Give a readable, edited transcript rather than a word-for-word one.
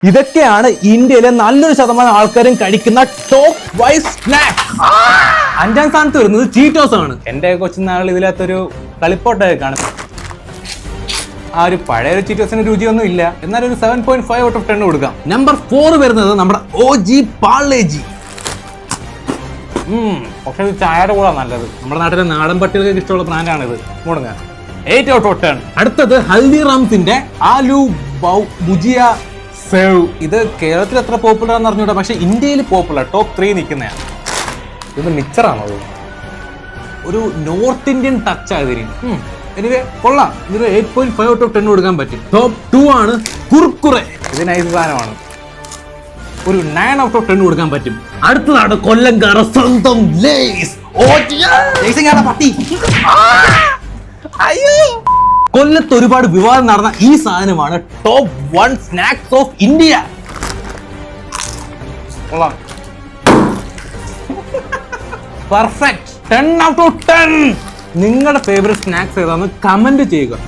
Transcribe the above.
ഇതൊക്കെയാണ് ഇന്ത്യയിലെ നല്ലൊരു ശതമാനം ആൾക്കാരും കഴിക്കുന്ന ടോപ്പ് 5 സ്നാക്സ്. 5ാം സ്ഥാനത്ത് വരുന്നത് ചീറ്റോസ് ആണ്. എന്റെ കൊച്ചുനാൾ ഇതിനകത്തൊരു കളിപ്പോട്ടൊക്കെ കാണും. ആ ഒരു പഴയൊരു ചീറ്റോസിന് രുചിയൊന്നും ഇല്ല, എന്നാലും ഒരു 7.5 ഔട്ട് ഓഫ് 10 കൊടുക്കാം. നമ്പർ 4 വരുന്നത് നമ്മുടെ OG പാർലേജി. പക്ഷെ ഇത് ചായയുടെ കൂടെ നല്ലത്. നമ്മുടെ നാട്ടിലെ നാടൻ പട്ടികൾക്ക് ഇഷ്ടമുള്ള ബ്രാൻഡാണ് ഇത്. മുടങ്ങാൻ 8 ഔട്ട് ഓഫ് 10. അടുത്തത് ഹൽദിറാംസിന്റെ ആലു ഭുജിയ സേവ്. ഇത് കേരളത്തിൽ എത്ര പോപ്പുലർ ആണെന്ന് അറിഞ്ഞൂടാ, പക്ഷെ ഇന്ത്യയിൽ പോപ്പുലർ ടോപ്പ് 3 നിൽക്കുന്നതാണ്. ഇത് മിക്സറാണോ? ഒരു നോർത്ത് ഇന്ത്യൻ ടച്ച് ആയതിന് എനിവേ കൊള്ളാം. ഇതൊരു 8.5 ഔട്ട് ഓഫ് 10 കൊടുക്കാൻ പറ്റും. ടോപ്പ് 2 ആണ് കുർക്കുറെ. ഇത് നൈസ് സാധനമാണ്, ഒരു 9 ഔട്ട് ഓഫ് 10 കൊടുക്കാൻ പറ്റും. അടുത്തതാണ് കൊല്ലംകാര സ്വന്തം ലേസ്. കൊല്ലത്ത് ഒരുപാട് വിവാദം നടന്ന ഈ സാധനമാണ് top 1 snacks of India. Perfect 10 out of 10. നിങ്ങളുടെ ഫേവറേറ്റ് സ്നാക്സ് ഏതാണെന്ന് കമന്റ് ചെയ്യുക.